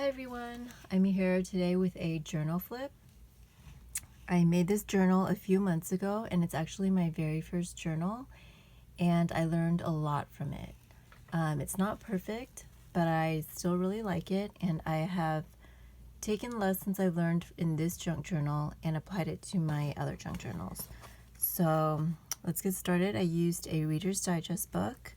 Hi everyone, I'm here today with a journal flip. I made this journal a few months ago and it's actually my very first journal and I learned a lot from it. It's not perfect, but I still really like it, and I have taken lessons I learned in this junk journal and applied it to my other junk journals. So let's get started. I used a Reader's Digest book,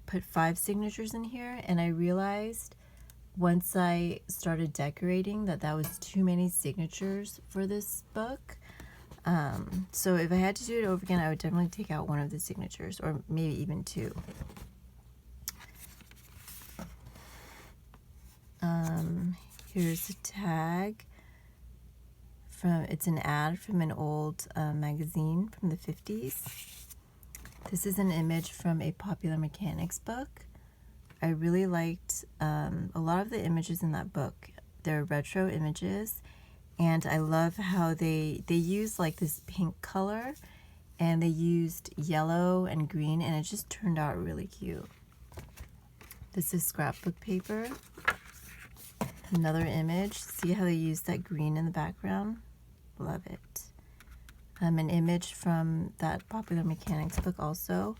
put 5 signatures in here, and I realized once I started decorating that was too many signatures for this book. So if I had to do it over again, I would definitely take out one of the signatures, or maybe even 2. Here's a tag it's an ad from an old magazine from the 50s. This is an image from a Popular Mechanics book. I really liked a lot of the images in that book. They're retro images, and I love how they use like this pink color, and they used yellow and green, and it just turned out really cute. This is scrapbook paper. Another image. See how they used that green in the background? Love it. An image from that Popular Mechanics book also.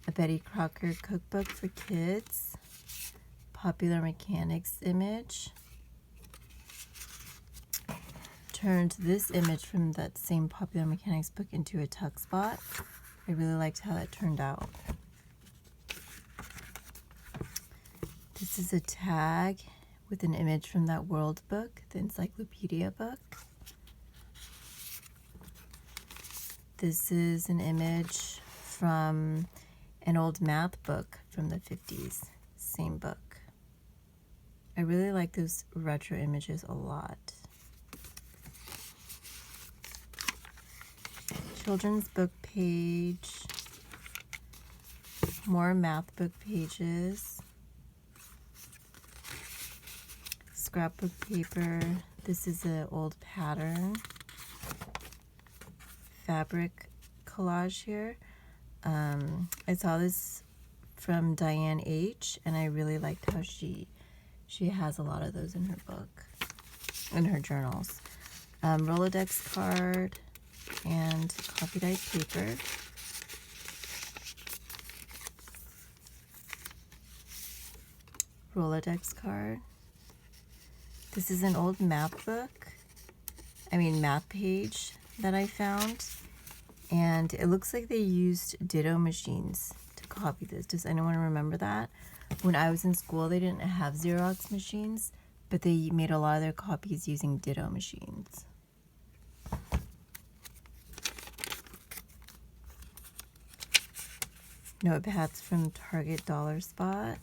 A Betty Crocker cookbook for kids. Popular Mechanics image. Turned this image from that same Popular Mechanics book into a tuck spot. I really liked how that turned out. This is a tag with an image from that World book, the encyclopedia book. This is an image from an old math book from the 50s, same book. I really like those retro images a lot. Children's book page, more math book pages, scrapbook paper. This is an old pattern, fabric collage here. I saw this from Diane H, and I really liked how she has a lot of those in her book, in her journals. Rolodex card and copy dyed paper. Rolodex card. This is an old math page that I found, and it looks like they used Ditto machines to copy this. Does anyone remember that? When I was in school, they didn't have Xerox machines, but they made a lot of their copies using Ditto machines. Notepads from Target Dollar Spot.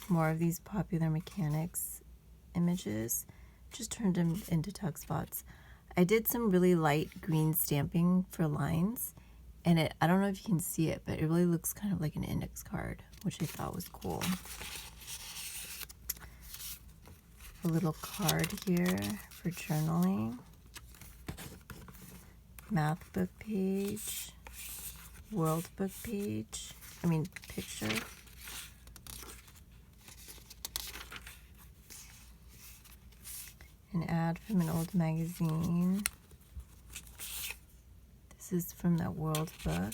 More of these Popular Mechanics images. Just turned them into tuck spots. I did some really light green stamping for lines, and I don't know if you can see it, but it really looks kind of like an index card, which I thought was cool. A little card here for journaling. Math book page. World book page. Picture. An ad from an old magazine. This is from that World book.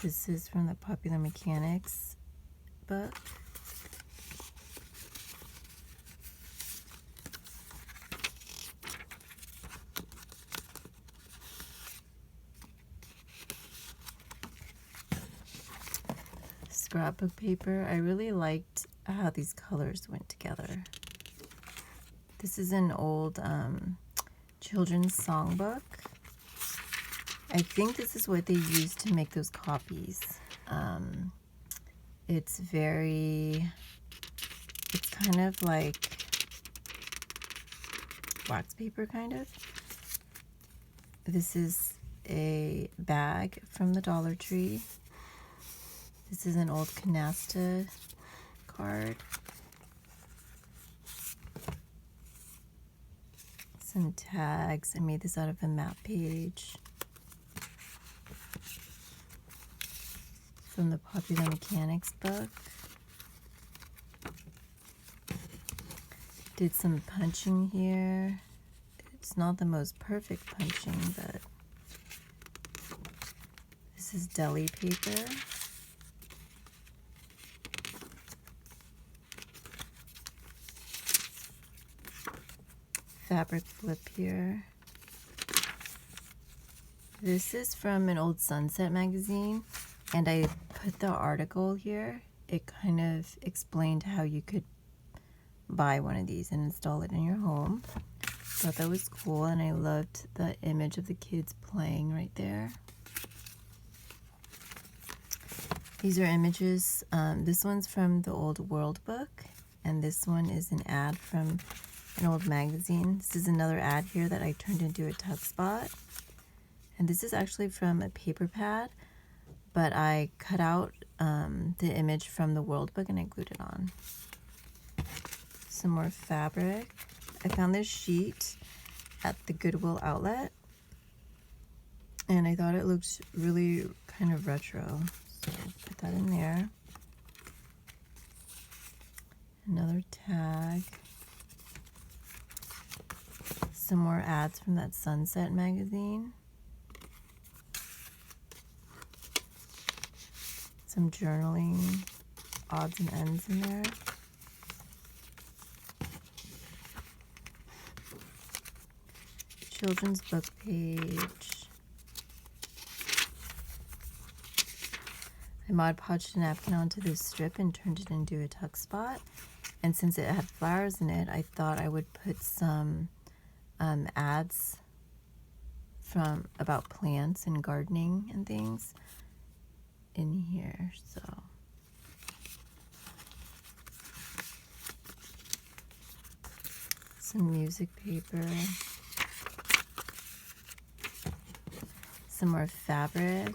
This is from the Popular Mechanics book. Scrapbook paper. I really liked how these colors went together. This is an old children's songbook. I think this is what they used to make those copies. It's kind of like wax paper, kind of. This is a bag from the Dollar Tree. This is an old canasta card. Some tags. I made this out of a map page. from the Popular Mechanics book. Did some punching here. It's not the most perfect punching, but this is deli paper. Fabric flip here. This is from an old Sunset magazine, and I put the article here. It kind of explained how you could buy one of these and install it in your home. Thought that was cool, and I loved the image of the kids playing right there. These are images. This one's from the old World book, and this one is an ad from an old magazine. This is another ad here that I turned into a tuck spot. And this is actually from a paper pad, but I cut out the image from the World book and I glued it on. Some more fabric. I found this sheet at the Goodwill outlet, and I thought it looked really kind of retro, so put that in there. Another tag. Some more ads from that Sunset magazine. Some journaling odds and ends in there. Children's book page. I Mod Podged a napkin onto this strip and turned it into a tuck spot. And since it had flowers in it, I thought I would put some ads from about plants and gardening and things in here. So some music paper, some more fabric,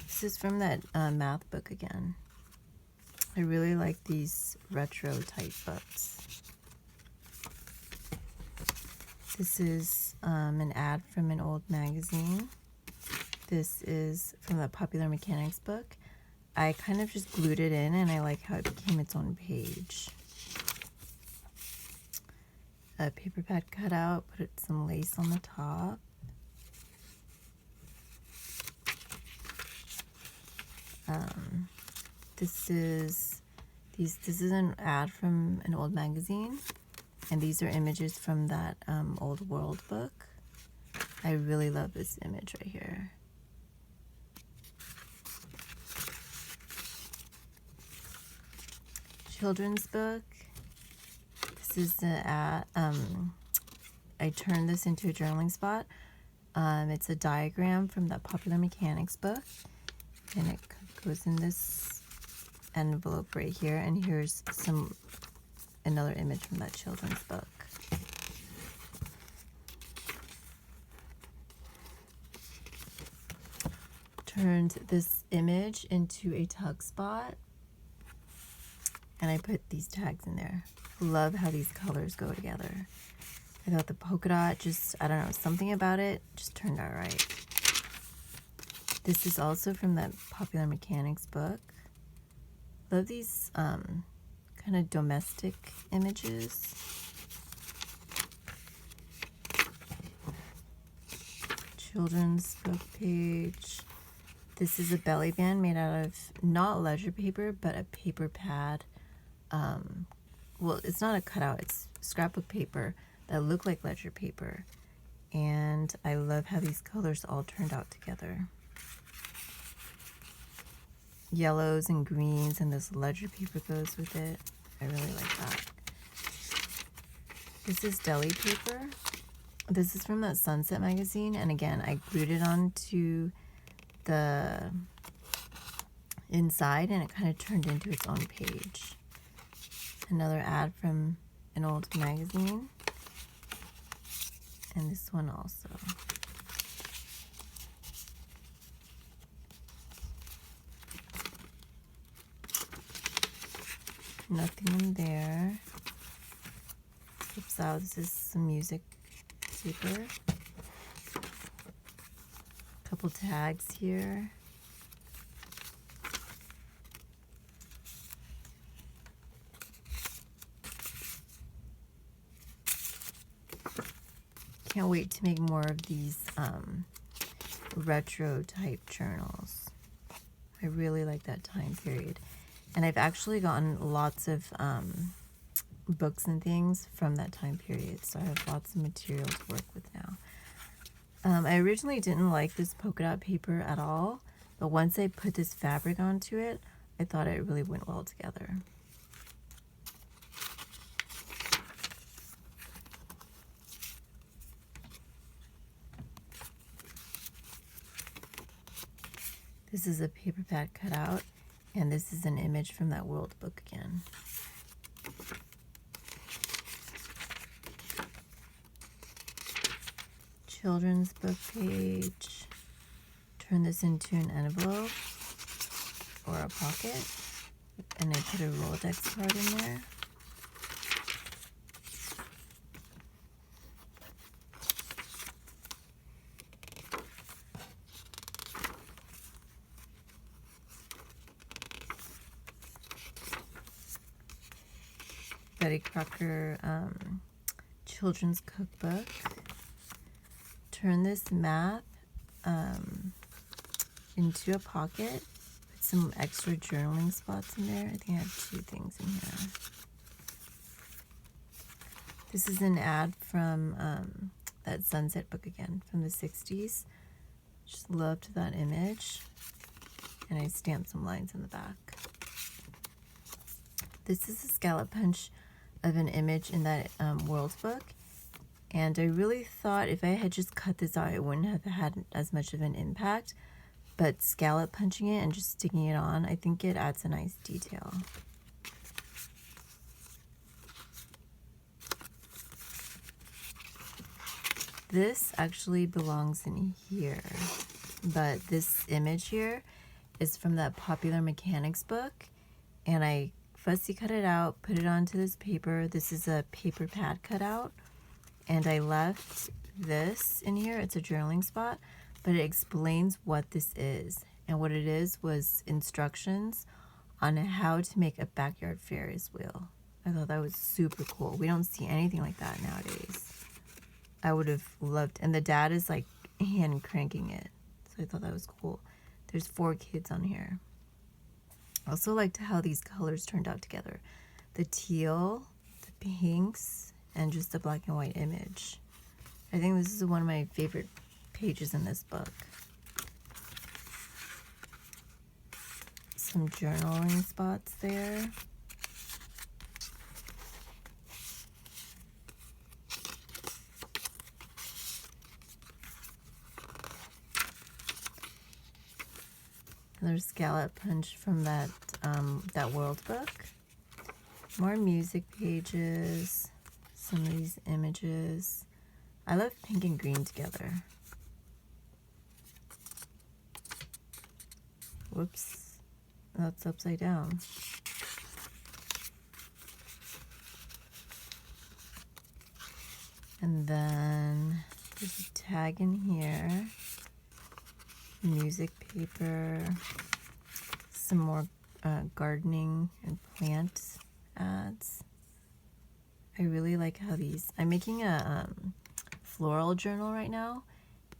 this is from that math book again. I really like these retro type books. This is an ad from an old magazine. This is from the Popular Mechanics book. I kind of just glued it in, and I like how it became its own page. A paper pad cutout, put some lace on the top. This is an ad from an old magazine, and these are images from that old World book. I really love this image right here. Children's book. This is the ad. I turned this into a journaling spot. It's a diagram from that Popular Mechanics book, and it goes in this envelope right here, and here's another image from that children's book. Turned this image into a tuck spot, and I put these tags in there. Love how these colors go together. I thought the polka dot, just, I don't know, something about it just turned out right. This is also from that Popular Mechanics book. Love these kind of domestic images. Children's book page. This is a belly band made out of not leisure paper, but a paper pad. Well, it's not a cutout, it's scrapbook paper that look like leisure paper. And I love how these colors all turned out together. Yellows and greens, and this ledger paper goes with it. I really like that. This is deli paper. This is from that Sunset magazine, and again, I glued it onto the inside, and it kind of turned into its own page. Another ad from an old magazine, and this one also. Nothing in there. Flips out. This is some music paper. couple tags here. Can't wait to make more of these retro type journals. I really like that time period. And I've actually gotten lots of books and things from that time period. So I have lots of material to work with now. I originally didn't like this polka dot paper at all. But once I put this fabric onto it, I thought it really went well together. This is a paper pad cutout, and this is an image from that World book again. Children's book page. Turn this into an envelope or a pocket, and I put a Rolodex card in there. Betty Crocker children's cookbook. Turn this map into a pocket. Put some extra journaling spots in there. I think I have 2 things in here. This is an ad from that Sunset book again from the 60s. Just loved that image. And I stamped some lines in the back. This is a scallop punch of an image in that World book. And I really thought if I had just cut this out, it wouldn't have had as much of an impact. But scallop punching it and just sticking it on, I think it adds a nice detail. This actually belongs in here. But this image here is from that Popular Mechanics book. And I fussy cut it out, put it onto this paper. This is a paper pad cutout, and I left this in here. It's a journaling spot, but it explains what this is. And what it is was instructions on how to make a backyard Ferris wheel. I thought that was super cool. We don't see anything like that nowadays. I would have loved, and the dad is like hand cranking it. So I thought that was cool. There's 4 kids on here. I also liked how these colors turned out together. The teal, the pinks, and just the black and white image. I think this is one of my favorite pages in this book. Some journaling spots there. Another scallop punch from that World book. More music pages. Some of these images. I love pink and green together. Whoops, that's upside down. And then there's a tag in here. Music paper, some more gardening and plant ads. I really like how these, I'm making a floral journal right now,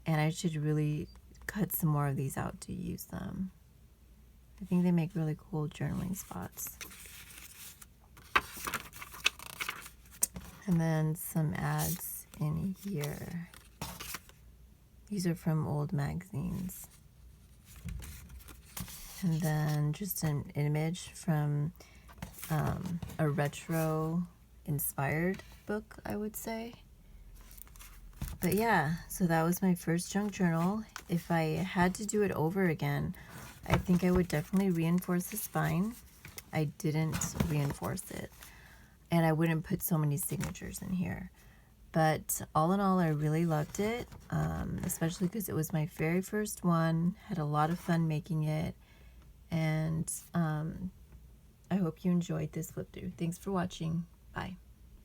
and I should really cut some more of these out to use them. I think they make really cool journaling spots. And then some ads in here. These are from old magazines. And then just an image from a retro inspired book, I would say. But yeah, so that was my first junk journal. If I had to do it over again, I think I would definitely reinforce the spine. I didn't reinforce it. And I wouldn't put so many signatures in here. But all in all, I really loved it, especially because it was my very first one. Had a lot of fun making it. And I hope you enjoyed this flip through. Thanks for watching. Bye.